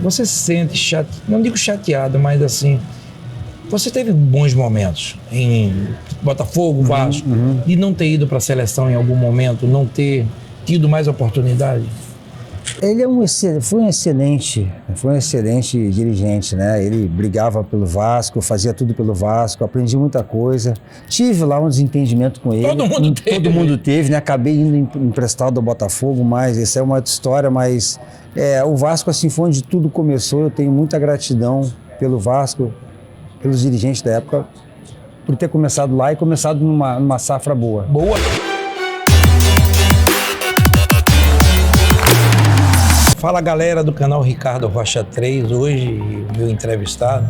você se sente não digo chateado, mas assim, você teve bons momentos em Botafogo, Vasco, de não ter ido para a seleção em algum momento, não ter tido mais oportunidade? Ele foi um excelente dirigente, né? Ele brigava pelo Vasco, fazia tudo pelo Vasco, aprendi muita coisa. Tive lá um desentendimento com ele. Todo mundo teve, né? Acabei indo emprestado ao Botafogo, mas essa é uma outra história, mas o Vasco, assim, foi onde tudo começou. Eu tenho muita gratidão pelo Vasco, pelos dirigentes da época, por ter começado lá e começado numa safra boa. Boa! Fala, galera do canal Ricardo Rocha 3, hoje meu entrevistado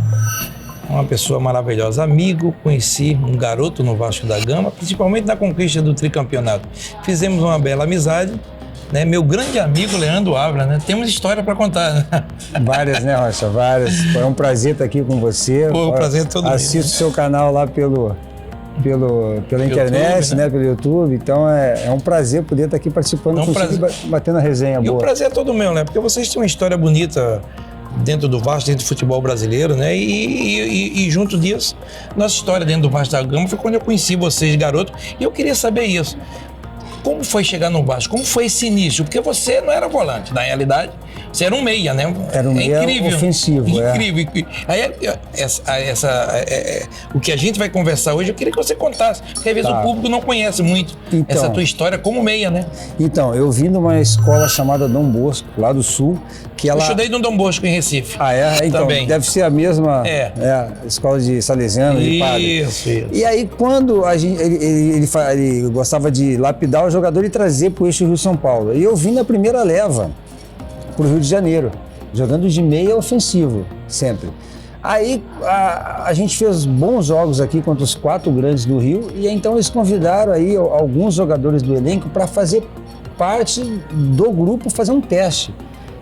é uma pessoa maravilhosa, amigo, conheci um garoto no Vasco da Gama, principalmente na conquista do tricampeonato. Fizemos uma bela amizade, né? Meu grande amigo Leandro Ávila, né? Temos história para contar, né? Várias, né, Rocha? Várias. Foi um prazer estar aqui com você. Pô, o prazer é todo meu. Assisto seu canal lá pela internet, YouTube, né? Pelo YouTube, então é um prazer poder estar aqui participando contigo e batendo a resenha boa. E o prazer é todo meu, né? Porque vocês têm uma história bonita dentro do Vasco, dentro do futebol brasileiro, né? E junto disso, nossa história dentro do Vasco da Gama foi quando eu conheci vocês, garoto, e eu queria saber isso. Como foi chegar no Vasco? Como foi esse início? Porque você não era volante, na realidade, você era um meia, né? Era um meia ofensivo. Incrível. Aí, o que a gente vai conversar hoje, eu queria que você contasse, porque às vezes o público não conhece muito essa tua história como meia, né? Então, eu vim de uma escola chamada Dom Bosco, lá do Sul, que ela... Eu estudei no Dom Bosco, em Recife. Ah, é? Então, também. Deve ser a mesma escola de Salesiano, de padre. Isso. E aí, quando ele gostava de lapidar o jogador e trazer para o eixo Rio-São Paulo. E eu vim na primeira leva para o Rio de Janeiro, jogando de meia ofensivo, sempre. Aí a gente fez bons jogos aqui contra os 4 grandes do Rio, e então eles convidaram aí alguns jogadores do elenco para fazer parte do grupo, fazer um teste.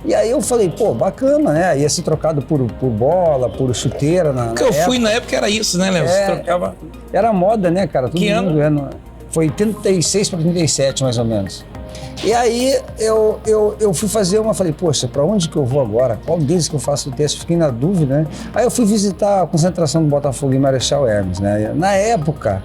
E aí eu falei, pô, bacana, né? Ia ser trocado por bola, por chuteira na época. Fui na época, era isso, né, Léo? Você trocava... Era moda, né, cara? Que ano? Foi 36 para 37, mais ou menos. E aí eu fui fazer falei, poxa, para onde que eu vou agora? Qual deles que eu faço o teste? Fiquei na dúvida, né? Aí eu fui visitar a concentração do Botafogo em Marechal Hermes, né? Na época,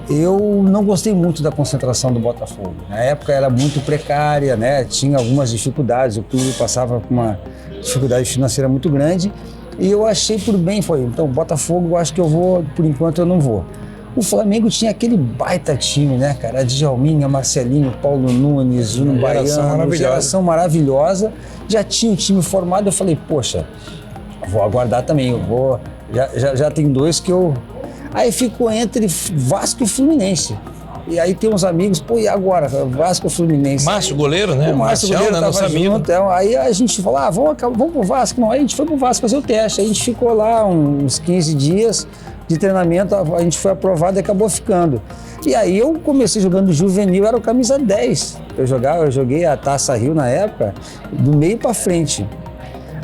eu não gostei muito da concentração do Botafogo. Na época era muito precária, né? Tinha algumas dificuldades, o clube passava por uma dificuldade financeira muito grande. E eu achei por bem, então, Botafogo, eu acho que eu vou, por enquanto eu não vou. O Flamengo tinha aquele baita time, né, cara? Djalminha, Marcelinho, Paulo Nunes, Juno Baiano, geração maravilhosa. Já tinha o time formado, eu falei, poxa, vou aguardar também, já tem 2 que eu... Aí ficou entre Vasco e Fluminense. E aí tem uns amigos, pô, e agora? Vasco e Fluminense. Márcio, goleiro, né? O Márcio, goleiro, né? Nosso amigo. Aí a gente falou, vamos pro Vasco. Não, aí a gente foi pro Vasco fazer o teste. Aí a gente ficou lá uns 15 dias de treinamento, a gente foi aprovado e acabou ficando. E aí eu comecei jogando juvenil, era o camisa 10. Eu joguei a Taça Rio na época, do meio para frente.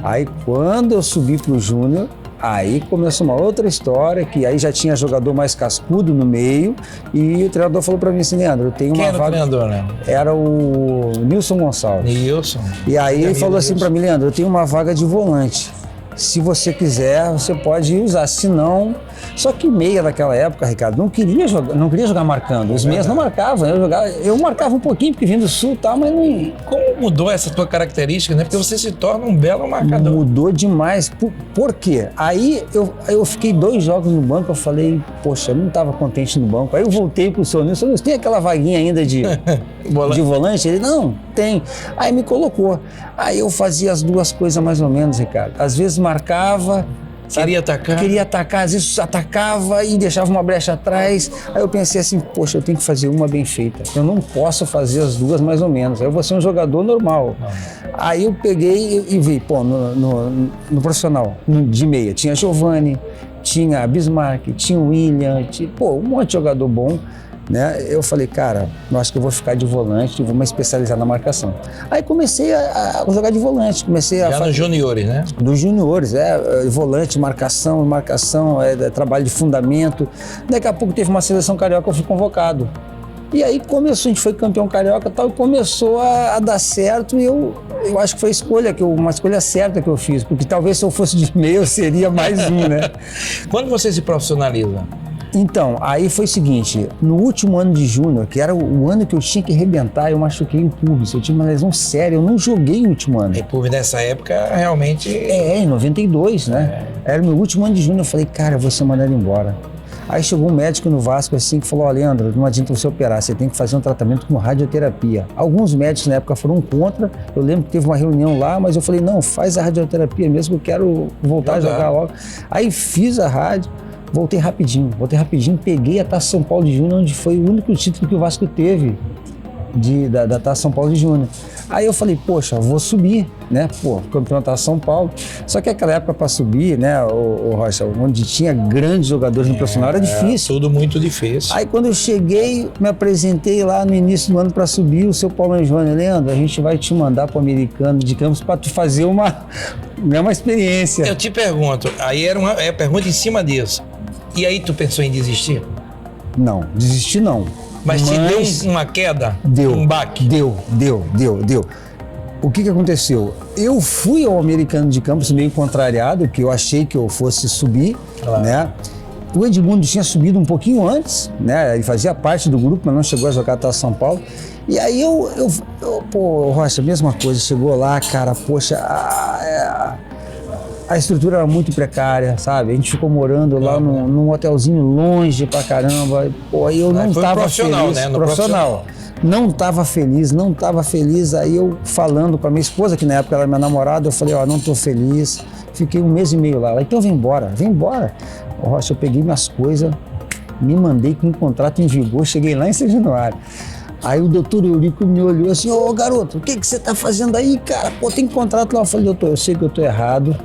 Aí quando eu subi pro Júnior, aí começou uma outra história, que aí já tinha jogador mais cascudo no meio, e o treinador falou pra mim assim, Leandro, eu tenho uma vaga... Quem era o treinador, né? Era o Nilson Gonçalves. Nilson. E aí ele falou assim pra mim, Leandro, eu tenho uma vaga de volante. Se você quiser, você pode usar, se não... Só que meia naquela época, Ricardo, não queria jogar marcando. Os meias não marcavam, eu marcava um pouquinho, porque vinha do Sul e tal, mas não... Como mudou essa tua característica, né? Porque você se torna um belo marcador. Mudou demais. Por quê? Aí eu fiquei 2 jogos no banco, eu falei, poxa, eu não estava contente no banco. Aí eu voltei pro seu Nilson, tem aquela vaguinha ainda de volante? Ele, não, tem. Aí me colocou. Aí eu fazia as 2 coisas mais ou menos, Ricardo. Às vezes marcava... Queria atacar, às vezes atacava e deixava uma brecha atrás. Aí eu pensei assim, poxa, eu tenho que fazer uma bem feita. Eu não posso fazer as 2 mais ou menos. Aí eu vou ser um jogador normal. Aí eu peguei e vi, pô, no profissional, de meia, tinha Giovani, tinha Bismarck, tinha William, um monte de jogador bom. Né? Eu falei, cara, eu acho que eu vou ficar de volante e vou me especializar na marcação. Aí comecei a jogar de volante, Já nos juniores, né? Dos juniores, volante, marcação, trabalho de fundamento. Daqui a pouco teve uma seleção carioca, eu fui convocado. E aí começou, a gente foi campeão carioca e tal, e começou a dar certo, e eu acho que foi uma escolha certa que eu fiz, porque talvez se eu fosse de meio eu seria mais um, né? Quando você se profissionaliza? Então, aí foi o seguinte, no último ano de júnior, que era o ano que eu tinha que arrebentar, eu machuquei o pubis, eu tive uma lesão séria, eu não joguei no último ano. E pubis nessa época realmente... Em 92, né? Era o meu último ano de júnior, eu falei, cara, eu vou ser mandado embora. Aí chegou um médico no Vasco assim que falou, ó, Leandro, não adianta você operar, você tem que fazer um tratamento com radioterapia. Alguns médicos na época foram contra, eu lembro que teve uma reunião lá, mas eu falei, não, faz a radioterapia mesmo, eu quero voltar a jogar logo. Aí fiz a rádio, voltei rapidinho, peguei a Taça São Paulo de Júnior, onde foi o único título que o Vasco teve da Taça São Paulo de Júnior. Aí eu falei, poxa, vou subir, né? Pô, campeão da Taça São Paulo. Só que aquela época para subir, né, o Rocha, onde tinha grandes jogadores no profissional, era difícil. Tudo muito difícil. Aí quando eu cheguei, me apresentei lá no início do ano para subir, o seu Paulo Anjônio, Leandro, a gente vai te mandar para o Americano de Campos para tu fazer uma experiência. Eu te pergunto, aí era uma pergunta em cima disso. E aí tu pensou em desistir? Não, desistir não. Mas te deu uma queda? Deu. Um baque? Deu. O que aconteceu? Eu fui ao Americano de Campos meio contrariado, porque eu achei que eu fosse subir, né? O Edmundo tinha subido um pouquinho antes, né? Ele fazia parte do grupo, mas não chegou a jogar até São Paulo. E aí pô, Rocha, mesma coisa, chegou lá, cara, poxa, a estrutura era muito precária, sabe? A gente ficou morando lá num hotelzinho longe pra caramba. Pô, aí eu não tava feliz. Né? Profissional. Não tava feliz. Aí eu falando com a minha esposa, que na época era minha namorada, eu falei, ó, não tô feliz. Fiquei 1 mês e meio lá. Ela, então vem embora. Rocha, eu peguei minhas coisas, me mandei com um contrato em vigor, cheguei lá em São Januário. Aí o doutor Eurico me olhou assim, ô garoto, o que você tá fazendo aí, cara? Pô, tem contrato lá. Eu falei, doutor, eu sei que eu tô errado,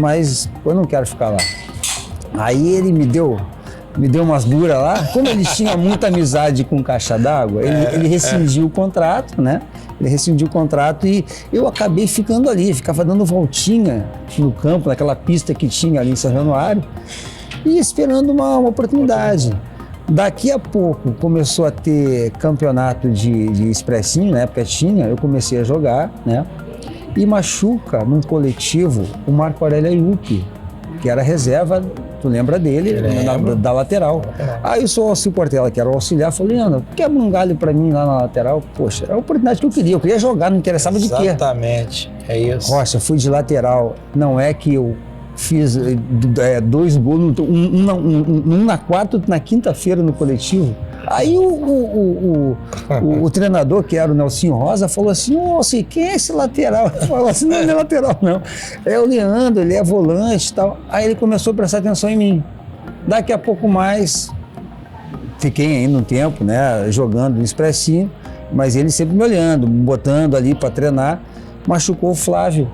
mas eu não quero ficar lá. Aí ele me deu umas duras lá. Como ele tinha muita amizade com Caixa d'Água, ele rescindiu o contrato, né? Ele rescindiu o contrato e eu acabei ficando ali, ficava dando voltinha no campo, naquela pista que tinha ali em São Januário e esperando uma oportunidade. Daqui a pouco começou a ter campeonato de expressinho, na época tinha, eu comecei a jogar, né? E machuca num coletivo o Marco Aurélio Ayup, que era reserva, tu lembra dele, da lateral. Aí o seu Alcir Portela, que era o auxiliar, falou, Leandro, quebra um galho pra mim lá na lateral. Poxa, era a oportunidade que eu queria jogar, não interessava de quê. Exatamente, é isso. Rocha, fui de lateral, não é que eu fiz 2 gols, um na quarta, outro na quinta-feira no coletivo. Aí o treinador, que era o Nelsinho Rosa, falou assim, Alcir, quem é esse lateral? Eu falei assim, não é lateral não, é o Leandro, ele é volante e tal. Aí ele começou a prestar atenção em mim. Daqui a pouco mais, fiquei ainda um tempo, né, jogando no expressinho, mas ele sempre me olhando, me botando ali para treinar. Machucou o Flávio,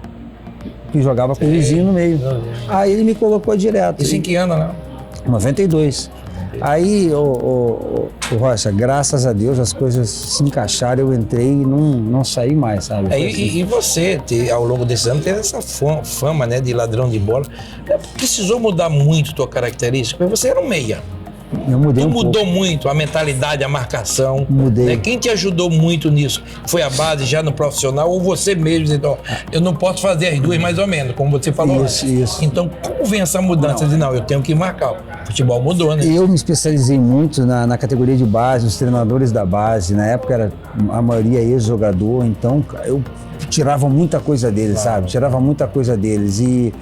que jogava com o vizinho no meio. Aí ele me colocou direto. Isso em que ano, né? 92. Aí, o Rocha, graças a Deus as coisas se encaixaram, eu entrei e não saí mais, sabe? E você, ao longo desses anos, teve essa fama, né, de ladrão de bola. Precisou mudar muito tua característica? Porque você era um meia. Eu mudei mudou muito a mentalidade, a marcação. Mudei. Né? Quem te ajudou muito nisso? Foi a base já no profissional ou você mesmo? Então, eu não posso fazer as duas mais ou menos, como você falou. Isso. Então, como vem essa mudança? Não, eu tenho que marcar. O futebol mudou, né? Eu me especializei muito na categoria de base, nos treinadores da base. Na época era a maioria ex-jogador, então eu tirava muita coisa deles, sabe? Tirava muita coisa deles e...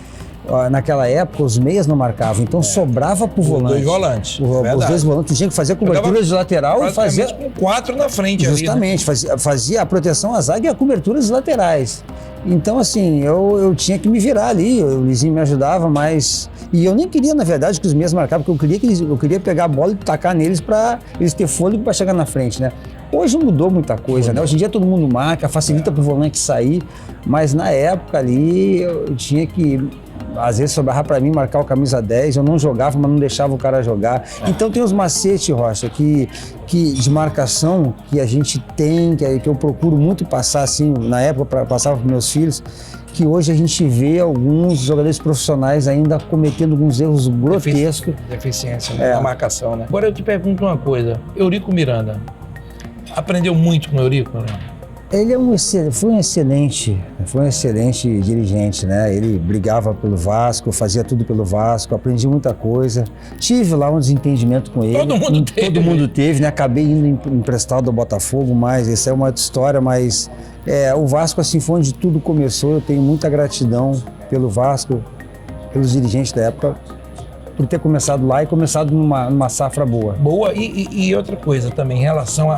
Naquela época os meias não marcavam, então sobrava pro volante. Os 2 volantes. Os 2 volantes tinha que fazer cobertura de lateral e fazer com 4 na frente. Justamente, ali, né? fazia a proteção à zaga e a cobertura dos laterais. Então, assim, eu tinha que me virar ali, o Luizinho me ajudava, mas... E eu nem queria, na verdade, que os meias marcavam, porque eu queria pegar a bola e tacar neles para eles ter fôlego para chegar na frente, né? Hoje mudou muita coisa, né? Hoje em dia todo mundo marca, facilita pro volante sair, mas na época ali eu tinha que... Às vezes sobrava para mim marcar o camisa 10, eu não jogava, mas não deixava o cara jogar. Então tem os macetes, Rocha, que de marcação que a gente tem, que eu procuro muito passar assim, na época passava para meus filhos, que hoje a gente vê alguns jogadores profissionais ainda cometendo alguns erros grotescos. Deficiência, né? Na marcação, né? Agora eu te pergunto uma coisa. Eurico Miranda, aprendeu muito com o Eurico, né? Ele foi um excelente dirigente, né? Ele brigava pelo Vasco, fazia tudo pelo Vasco, aprendi muita coisa. Tive lá um desentendimento com ele. Todo mundo teve, né? Acabei indo emprestado ao Botafogo, mas essa é uma outra história, mas o Vasco, assim, foi onde tudo começou. Eu tenho muita gratidão pelo Vasco, pelos dirigentes da época, por ter começado lá e começado numa safra boa. Boa, e outra coisa também, em relação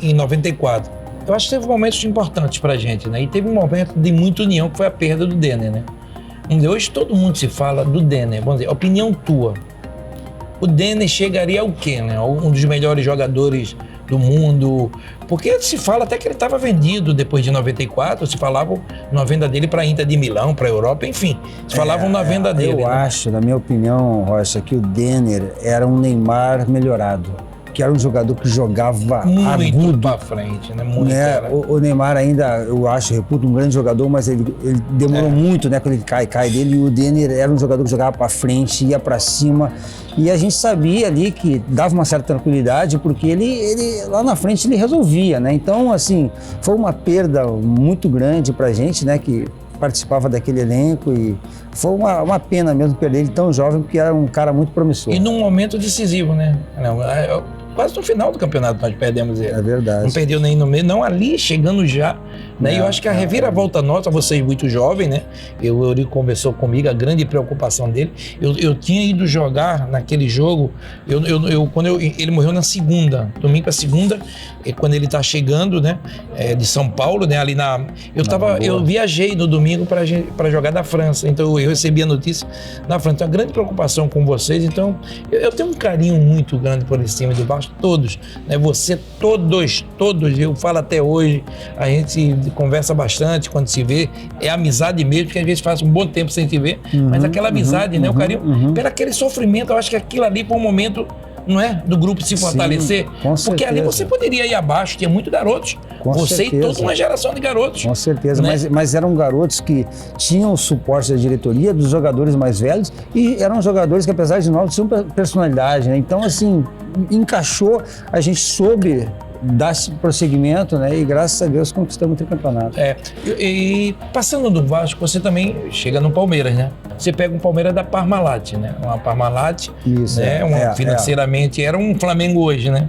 em 94. Eu acho que teve momentos importantes pra gente, né? E teve um momento de muita união, que foi a perda do Denner, né? Hoje todo mundo se fala do Denner. Vamos dizer, opinião tua. O Denner chegaria ao quê, né? Um dos melhores jogadores do mundo. Porque se fala até que ele estava vendido depois de 94, se falava na venda dele para a Inter de Milão, para a Europa, enfim. Se falavam na venda dele. Eu acho, na minha opinião, Rocha, que o Denner era um Neymar melhorado. Que era um jogador que jogava muito para frente, né? Muito, né? O Neymar ainda, eu acho, reputo um grande jogador, mas ele demorou muito, né? Quando ele cai dele. E o Denner era um jogador que jogava para frente, ia para cima. E a gente sabia ali que dava uma certa tranquilidade, porque ele lá na frente ele resolvia, né? Então, assim, foi uma perda muito grande pra gente, né? Que participava daquele elenco e foi uma pena mesmo perder ele tão jovem, porque era um cara muito promissor. E num momento decisivo, né? Quase no final do campeonato nós perdemos ele. É verdade. Não perdeu nem no meio, não ali, chegando já. Né? E eu acho que a reviravolta nossa, vocês muito jovens, né? O Eurico conversou comigo, a grande preocupação dele. Eu tinha ido jogar naquele jogo, ele morreu na segunda, domingo para segunda, quando ele tá chegando, né? De São Paulo, né? Ali eu viajei no domingo para jogar da França, então eu recebi a notícia da França. Então, a grande preocupação com vocês, então eu tenho um carinho muito grande por esse time do Vasco, todos, né? Você, todos, eu falo até hoje, a gente conversa bastante quando se vê, é amizade mesmo, porque às vezes faz um bom tempo sem se ver, mas aquela amizade, né? O carinho, pelo aquele sofrimento, eu acho que aquilo ali foi um momento, não é? Do grupo se fortalecer. Sim, com porque certeza. ali você poderia ir abaixo, tinha muitos garotos. Com você certeza. E toda uma geração de garotos. Com certeza, né? mas eram garotos que tinham o suporte da diretoria, dos jogadores mais velhos, e eram jogadores que, apesar de novos, tinham personalidade, né? Então, assim, encaixou, a gente soube dar esse prosseguimento, né? E graças a Deus conquistamos o tricampeonato. E passando do Vasco, você também chega no Palmeiras, né? Você pega um Palmeiras da Parmalat, né? Uma Parmalat, isso, né? Financeiramente era um Flamengo hoje, né?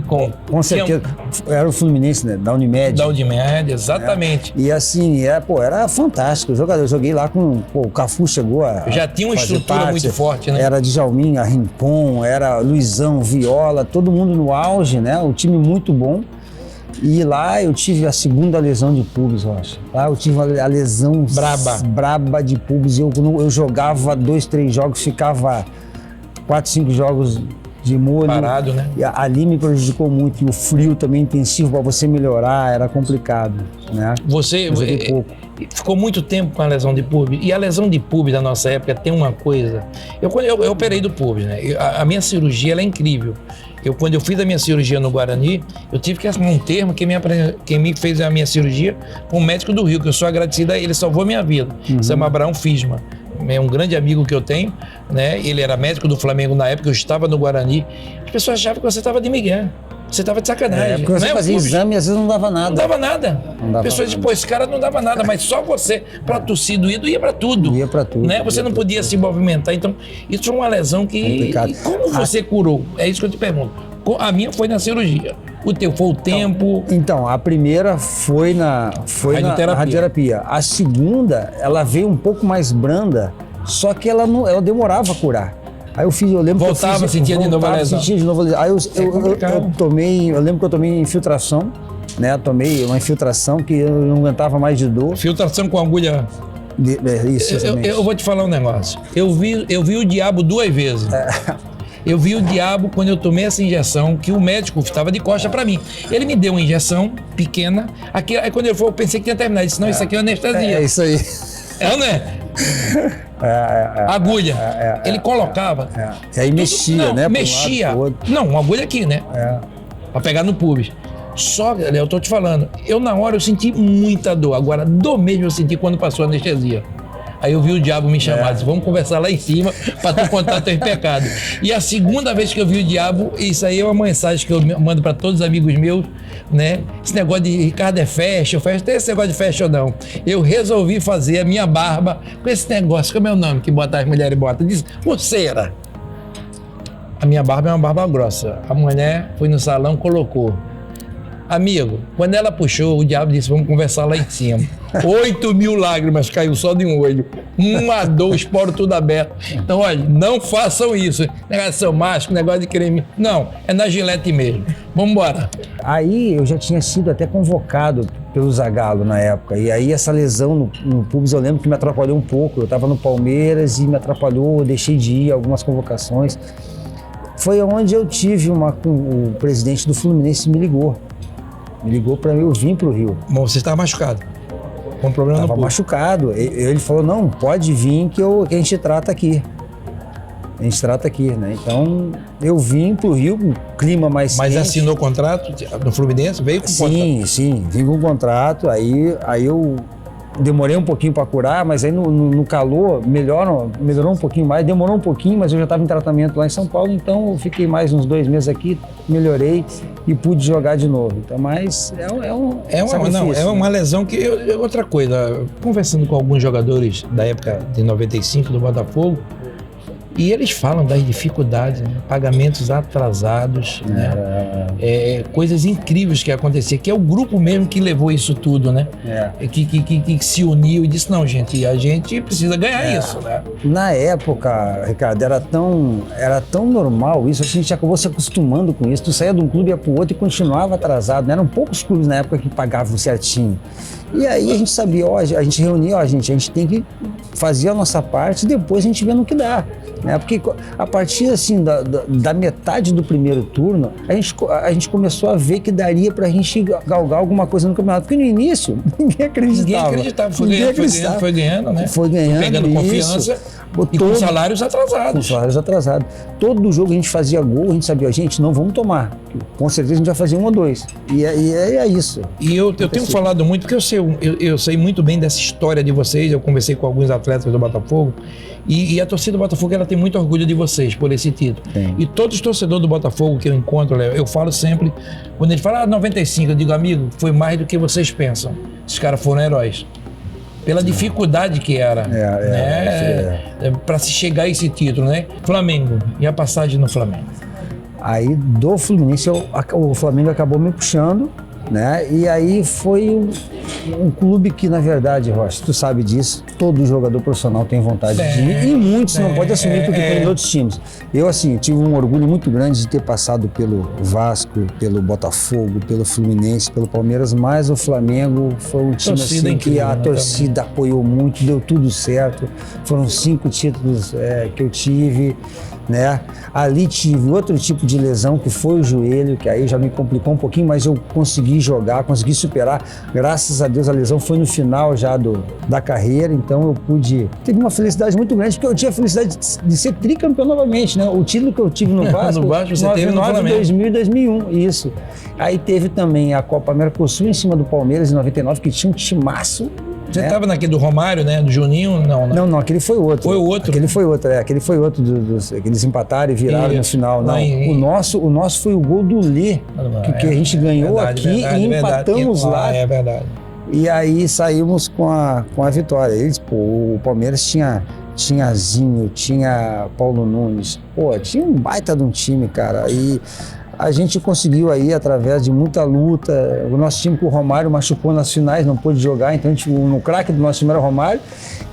Com certeza. Era o Fluminense, né? Da Unimed. Da Unimed, exatamente. E assim, era fantástico. Eu joguei lá com... o Cafu chegou a... Já tinha uma estrutura muito forte, né? Era Djalminha, Rimpon, era Luizão, Viola, todo mundo no auge, né? Um time muito bom. E lá eu tive a segunda lesão de pubis, Rocha. Lá eu tive a lesão braba de pubis. Eu jogava 2, 3 jogos, ficava 4, 5 jogos de molho. Parado, né? E ali me prejudicou muito. E o frio também intensivo para você melhorar era complicado, né? Você ficou muito tempo com a lesão de pubis. E a lesão de pubis da nossa época tem uma coisa. Eu operei do pubis, né? A minha cirurgia ela é incrível. Quando eu fiz a minha cirurgia no Guarani, eu tive que assinar um termo, quem me fez a minha cirurgia, um médico do Rio, que eu sou agradecido a ele, salvou minha vida. Chama Abraão Fisma. É um grande amigo que eu tenho, né? Ele era médico do Flamengo na época, eu estava no Guarani. As pessoas achavam que você estava de migué. Você estava de sacanagem. Porque você fazia exame e às vezes não dava nada. Não dava nada. A pessoa dizia, esse cara não dava nada, mas só você, para tossir doído, ia para tudo. Ia para tudo. Né? Você não podia se movimentar. Então, isso foi uma lesão que... Como você curou? É isso que eu te pergunto. A minha foi na cirurgia. O teu foi o tempo? Então, a primeira foi na radioterapia. A segunda, ela veio um pouco mais branda, só que ela demorava a curar. Aí eu lembro voltava, sentia de novo a lesão. Aí eu lembro que eu tomei infiltração, né? Tomei uma infiltração que eu não aguentava mais de dor. Infiltração com agulha. Isso, eu vou te falar um negócio. Eu vi o diabo 2 vezes. Eu vi o diabo quando eu tomei essa injeção, que o médico estava de costa para mim. Ele me deu uma injeção pequena. Aí quando ele falou, eu pensei que tinha terminado. Ele disse, não, isso aqui é anestesia. É isso aí. É ou não é? Agulha. Ele colocava. E aí mexia, né? Mexia. Não, uma agulha aqui, né? Pra pegar no pubis. Só, eu tô te falando, na hora eu senti muita dor. Agora, dor mesmo eu senti quando passou a anestesia. Aí eu vi o diabo me chamar, disse, vamos conversar lá em cima para tu contar teus pecados. E a segunda vez que eu vi o diabo, isso aí é uma mensagem que eu mando para todos os amigos meus, né? Esse negócio de Ricardo é fashion, tem esse negócio de fashion não. Eu resolvi fazer a minha barba com esse negócio, como é o nome que bota as mulheres botam? Diz, pulseira. A minha barba é uma barba grossa. A mulher foi no salão, colocou. Amigo, quando ela puxou, o diabo disse, vamos conversar lá em cima. 8.000 lágrimas caiu só de um olho. Uma dor, esporo tudo aberto. Então, olha, não façam isso. Negócio mágico, negócio de creme. Não, é na Gillette mesmo. Vamos embora. Aí eu já tinha sido até convocado pelo Zagallo na época. E aí essa lesão no pubis, eu lembro que me atrapalhou um pouco. Eu estava no Palmeiras e me atrapalhou, eu deixei de ir a algumas convocações. Foi onde eu tive o presidente do Fluminense me ligou. Me ligou para eu vir para o Rio. Bom, você estava machucado? Com um problema no pulso? Estava machucado. Ele falou, não, pode vir que a gente trata aqui. A gente trata aqui, né? Então, eu vim para o Rio, um clima mais Mas quente. assinou contrato no Fluminense? Veio com contrato? Sim, vim com contrato. Aí eu demorei um pouquinho para curar, mas aí no calor melhorou um pouquinho mais. Demorou um pouquinho, mas eu já estava em tratamento lá em São Paulo, então eu fiquei mais uns 2 meses aqui, melhorei e pude jogar de novo. Então, mas é uma lesão que... outra coisa, conversando com alguns jogadores da época de 95 do Botafogo, e eles falam das dificuldades, né? Pagamentos atrasados, né? Coisas incríveis que aconteciam, que é o grupo mesmo que levou isso tudo, né? Que se uniu e disse, não, gente, a gente precisa ganhar isso, né? Na época, Ricardo, era tão normal isso, a gente acabou se acostumando com isso. Tu saía de um clube ia pro outro e continuava atrasado, né? Eram poucos clubes na época que pagavam certinho. E aí a gente sabia, a gente reunia, a gente tem que fazer a nossa parte e depois a gente vê no que dá. Né? Porque a partir assim, da metade do primeiro turno, a gente começou a ver que daria pra gente galgar alguma coisa no campeonato. Porque no início, ninguém acreditava. Foi ganhando, né? Foi ganhando, pegando confiança e com salários atrasados. Com salários atrasados. Todo jogo a gente fazia gol, a gente sabia, gente, não vamos tomar. Com certeza a gente vai fazer 1 ou 2. E é isso. E eu tenho falado muito, porque eu sei muito bem dessa história de vocês, eu conversei com alguns atletas do Botafogo, e a torcida do Botafogo, ela tem muito orgulho de vocês por esse título. Sim. E todos os torcedores do Botafogo que eu encontro, Léo, eu falo sempre, quando ele fala 95, eu digo, amigo, foi mais do que vocês pensam. Esses caras foram heróis. Pela dificuldade que era, para se chegar a esse título, né? Flamengo, e a passagem no Flamengo? Aí do Fluminense, o Flamengo acabou me puxando, né? E aí foi um clube que, na verdade, Rocha, tu sabe disso, todo jogador profissional tem vontade de ir, e muitos não podem assumir porque tem outros times. Eu, assim, tive um orgulho muito grande de ter passado pelo Vasco, pelo Botafogo, pelo Fluminense, pelo Palmeiras, mas o Flamengo foi um time assim, que a torcida apoiou muito, deu tudo certo. Foram 5 títulos que eu tive, né? Ali tive outro tipo de lesão, que foi o joelho, que aí já me complicou um pouquinho, mas eu consegui jogar, consegui superar. Graças a Deus a lesão foi no final já da carreira, então eu pude... Teve uma felicidade muito grande, porque eu tinha a felicidade de ser tricampeão novamente, né? O título que eu tive no Vasco, no Vasco você teve no Flamengo. 2000 e 2001, isso. Aí teve também a Copa Mercosul em cima do Palmeiras em 99, que tinha um timaço. Você estava naquele do Romário, né? Do Juninho? Não, aquele foi outro. Foi o outro? Aquele foi outro, aquele foi outro que eles empataram e viraram no final. Não, o nosso foi o gol do Lê, que a gente ganhou aqui e empatamos lá. É verdade. E aí saímos com a vitória. O Palmeiras tinha Zinho, tinha Paulo Nunes, tinha um baita de um time, cara. E a gente conseguiu aí, através de muita luta, o nosso time com o Romário machucou nas finais, não pôde jogar, então no craque do nosso time era o Romário.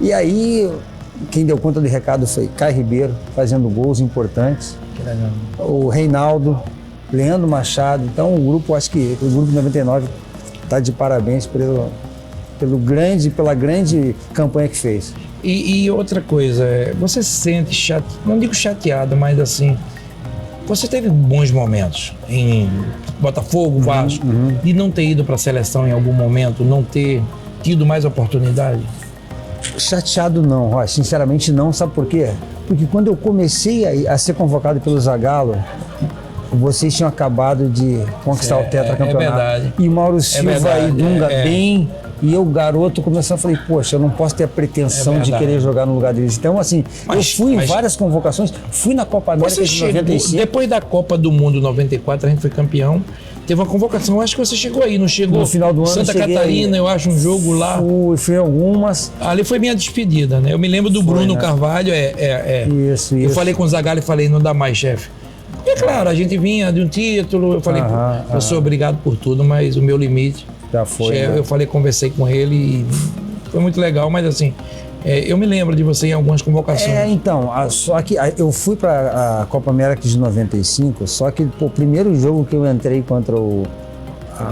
E aí, quem deu conta do recado foi Caio Ribeiro, fazendo gols importantes. O Reinaldo, Leandro Machado. Então acho que o grupo 99 está de parabéns pela grande campanha que fez. E outra coisa, você se sente não digo chateado, mas assim, você teve bons momentos em Botafogo, Vasco, de não ter ido para a seleção em algum momento, não ter tido mais oportunidade? Chateado não, Rocha, sinceramente não, sabe por quê? Porque quando eu comecei a ser convocado pelo Zagallo, vocês tinham acabado de conquistar o tetracampeonato. É verdade. E Mauro Silva verdade, e Dunga bem. E eu, garoto, começando a falar, poxa, eu não posso ter a pretensão de querer jogar no lugar deles. Então, assim, eu fui em várias convocações, fui na Copa América de 95. Depois da Copa do Mundo 94, a gente foi campeão. Teve uma convocação, eu acho que você chegou aí, não chegou? No final do ano, Santa Catarina, eu acho, um jogo lá. Fui algumas. Ali foi minha despedida, né? Eu me lembro do Bruno Carvalho. Isso. Eu falei com o Zagallo e falei, não dá mais, chefe. E é claro, a gente vinha de um título, eu falei, eu sou obrigado por tudo, mas o meu limite... Já foi, Eu falei, conversei com ele e foi muito legal, mas assim, eu me lembro de você em algumas convocações. Então, só que eu fui para a Copa América de 95, só que o primeiro jogo que eu entrei contra os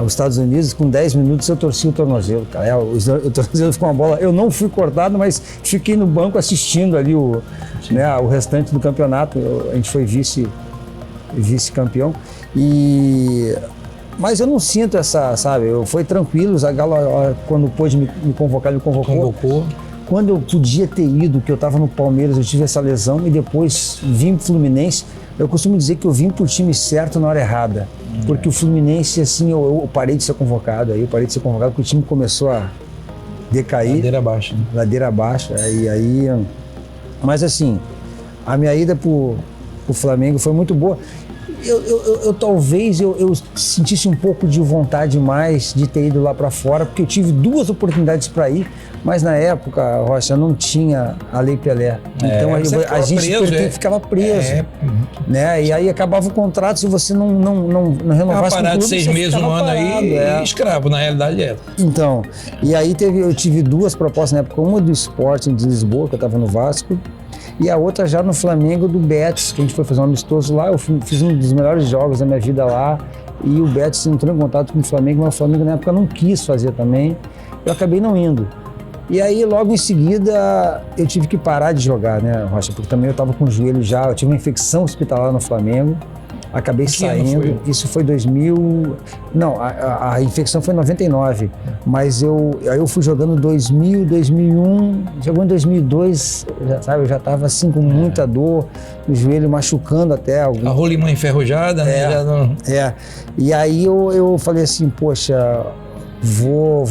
Estados Unidos, com 10 minutos eu torci o tornozelo, cara. O tornozelo ficou uma bola. Eu não fui cortado, mas fiquei no banco assistindo ali o restante do campeonato. A gente foi vice-campeão. Mas eu não sinto sabe? Foi tranquilo, o Zagallo, quando pôde me convocar, ele me convocou. Quando eu podia ter ido, que eu estava no Palmeiras, eu tive essa lesão e depois vim pro Fluminense. Eu costumo dizer que eu vim pro time certo na hora errada. Porque o Fluminense, assim, eu parei de ser convocado. Aí eu parei de ser convocado porque o time começou a decair. Ladeira abaixo. Né? Ladeira abaixo. Mas assim, a minha ida pro Flamengo foi muito boa. Talvez eu sentisse um pouco de vontade mais de ter ido lá para fora, porque eu tive 2 oportunidades para ir, mas na época, Rocha, não tinha a Lei Pelé. Então a gente ficava preso. Né? E aí acabava o contrato, se você não renovasse com o clube, 6 meses, um ano aí, escravo, na realidade é. Então, e aí eu tive 2 propostas na época, uma do Sporting de Lisboa, que eu estava no Vasco, e a outra já no Flamengo do Betis, que a gente foi fazer um amistoso lá. Eu fiz um dos melhores jogos da minha vida lá, e o Betis entrou em contato com o Flamengo, mas o Flamengo na época não quis fazer também. Eu acabei não indo. E aí, logo em seguida, eu tive que parar de jogar, né, Rocha? Porque também eu estava com o joelho já, eu tive uma infecção hospitalar no Flamengo. Acabei saindo, isso foi 2000... Não, a infecção foi em 99, mas aí eu fui jogando 2000, 2001, jogando em 2002, eu já estava assim com muita dor, o joelho machucando até. A rolimã enferrujada, né? E aí eu falei assim, poxa, vou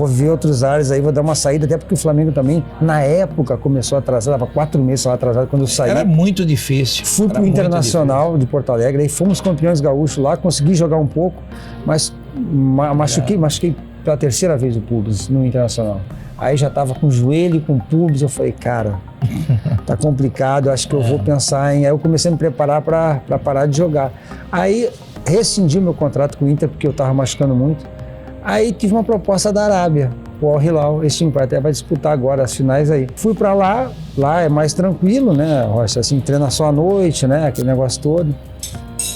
ver outros ares aí, vou dar uma saída, até porque o Flamengo também, na época, começou a atrasar, estava 4 meses atrasado quando eu saí. Era muito difícil. Fui pro Internacional de Porto Alegre, aí fomos campeões gaúchos lá, consegui jogar um pouco, mas machuquei pela 3ª vez o pubis no Internacional. Aí já estava com o joelho, com o pubis, eu falei, cara, tá complicado, acho que eu vou pensar em... Aí eu comecei a me preparar para parar de jogar. Aí rescindi o meu contrato com o Inter, porque eu estava machucando muito. Aí tive uma proposta da Arábia, o Al Hilal, esse time até vai disputar agora as finais aí. Fui para lá é mais tranquilo, né, Rocha, assim, treina só à noite, né, aquele negócio todo.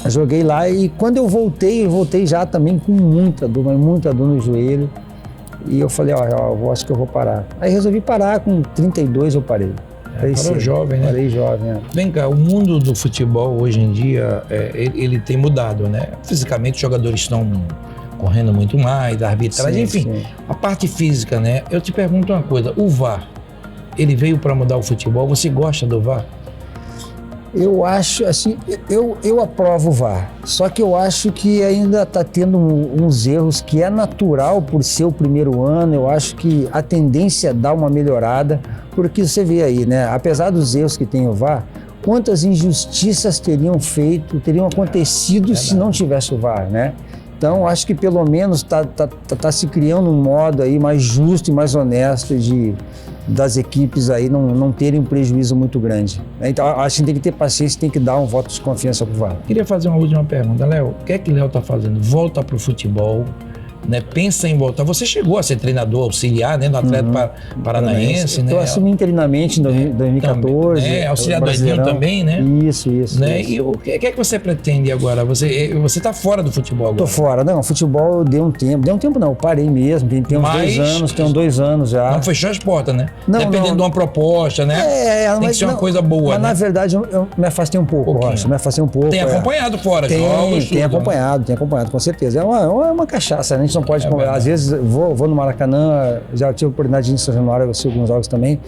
Eu joguei lá e quando eu voltei já também com muita dor no joelho. E eu falei, acho que eu vou parar. Aí resolvi parar, com 32 eu parei. Parou jovem, né? Parei jovem, Vem cá, o mundo do futebol hoje em dia, ele tem mudado, né? Fisicamente os jogadores estão correndo muito mais, a arbitragem, enfim, a parte física, né? Eu te pergunto uma coisa, o VAR, ele veio para mudar o futebol, você gosta do VAR? Eu acho, assim, eu aprovo o VAR, só que eu acho que ainda está tendo uns erros que é natural por ser o primeiro ano, eu acho que a tendência é dar uma melhorada, porque você vê aí, né, apesar dos erros que tem o VAR, quantas injustiças teriam acontecido se não tivesse o VAR, né? Então, acho que pelo menos tá se criando um modo aí mais justo e mais honesto das equipes aí não terem um prejuízo muito grande. Então, acho que tem que ter paciência, tem que dar um voto de confiança pro VAR. Queria fazer uma última pergunta, Léo. O que é que o Léo tá fazendo? Volta pro futebol, né? Pensa em voltar. Você chegou a ser treinador auxiliar, né, no Atlético Paranaense, né? Eu assumi interinamente em 2014. Auxiliar do Edinho também, né? Isso. Né? E o que é que você pretende agora? Você tá fora do futebol agora? Tô fora. Não, futebol eu dei um tempo não, eu parei mesmo, tem uns 2 anos, tem 2 anos já. Não fechou as portas, né? Não, dependendo de uma proposta, né? Tem que ser uma coisa boa, mas né? Na verdade eu me afastei um pouco, Rocha, me afastei um pouco. Tem acompanhado fora, jogos? Tem acompanhado, com certeza. É uma cachaça, né? A gente não pode... Às vezes vou no Maracanã, já tive a oportunidade de ir em São Januário, eu assisti alguns jogos também,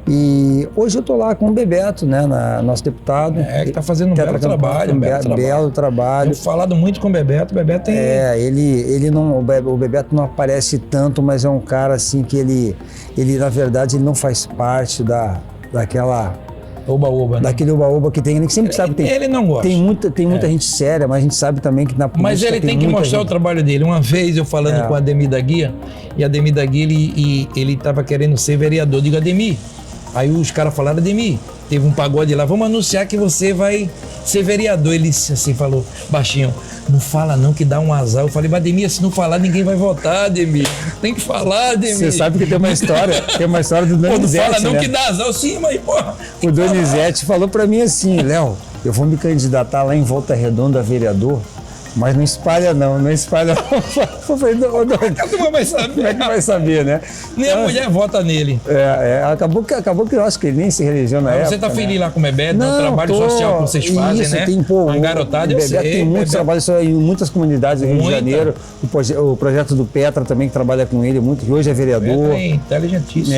E hoje eu tô lá com o Bebeto, né, nosso deputado. Que tá fazendo um belo trabalho. Belo trabalho. Tenho falado muito com o Bebeto. O Bebeto tem... ele não, o Bebeto não aparece tanto, mas é um cara assim que ele na verdade, ele não faz parte daquela... Oba-oba, né? Daquele oba-oba que tem, ele sempre sabe que tem. Ele não gosta. Tem muita gente séria, mas a gente sabe também que na política. Mas ele tem que mostrar o trabalho dele. Uma vez eu falando com o Ademir da Guia, e Ademir da Guia, ele estava querendo ser vereador. Eu digo, Ademir. Aí os caras falaram, Ademir, teve um pagode lá, vamos anunciar que você vai ser vereador. Ele assim falou, baixinho, não fala não que dá um azar. Eu falei, mas Ademir, se não falar, ninguém vai votar, Ademir. Tem que falar, Ademir. Você sabe que tem uma história do Donizete, não fala não, né? que dá azar. Sim, mas porra. O Donizete falou pra mim assim, Léo, eu vou me candidatar lá em Volta Redonda a vereador, mas não espalha não. Eu falei, Como vai saber? Como é que vai saber, né? Nem a mulher vota nele. Acabou que eu acho que ele nem se reelegeu na época. Você tá feliz lá com o Bebeto, não, o trabalho social que vocês fazem, né? Tem, uma garotada, eu sei. Tem muitos trabalhos em muitas comunidades do Rio de Janeiro. O projeto do Petra também, que trabalha com ele muito, que hoje é vereador. É inteligentíssimo.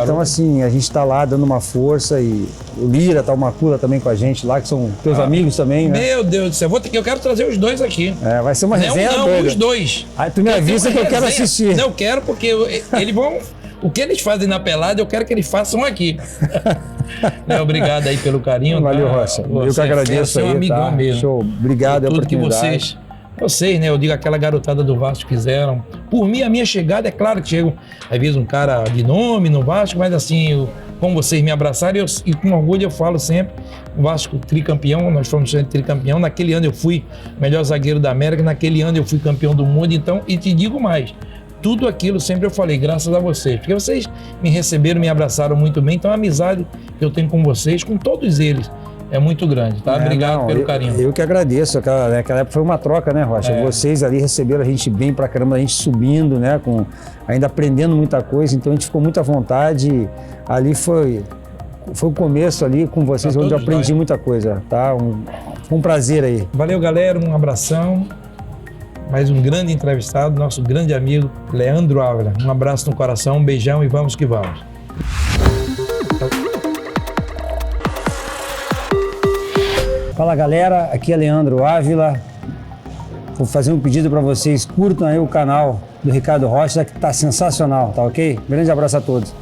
Então assim, a gente tá lá dando uma força e o Lira, tá o Macula também com a gente lá, que são teus amigos também, né? Meu Deus do céu, eu quero trazer os dois aqui. Vai ser uma resenha doida. Os dois. Aí tu me avisa que eu quero assistir. Não, eu quero porque eles vão... O que eles fazem na pelada, eu quero que eles façam aqui. Obrigado aí pelo carinho. Valeu, Rocha. Eu que agradeço aí, um amigão mesmo. Show. Obrigado pela oportunidade. Que vocês, né? Eu digo, aquela garotada do Vasco fizeram. Por mim, a minha chegada, é claro que chega, às vezes, um cara de nome no Vasco, mas assim, como vocês me abraçaram, e com orgulho eu falo sempre, o Vasco tricampeão, nós fomos tricampeão. Naquele ano eu fui melhor zagueiro da América, naquele ano eu fui campeão do mundo, então, e te digo mais, tudo aquilo sempre eu falei, graças a vocês, porque vocês me receberam, me abraçaram muito bem, então a amizade que eu tenho com vocês, com todos eles, é muito grande, tá? Obrigado pelo carinho. Eu que agradeço, aquela época foi uma troca, né, Rocha? Vocês ali receberam a gente bem pra caramba, a gente subindo, né, ainda aprendendo muita coisa, então a gente ficou muito à vontade, ali foi o começo ali com vocês, onde eu aprendi muita coisa, tá? Um prazer aí. Valeu, galera, um abração. Mais um grande entrevistado, nosso grande amigo Leandro Ávila. Um abraço no coração, um beijão e vamos que vamos. Fala galera, aqui é Leandro Ávila. Vou fazer um pedido para vocês, curtam aí o canal do Ricardo Rocha, que tá sensacional, tá ok? Grande abraço a todos.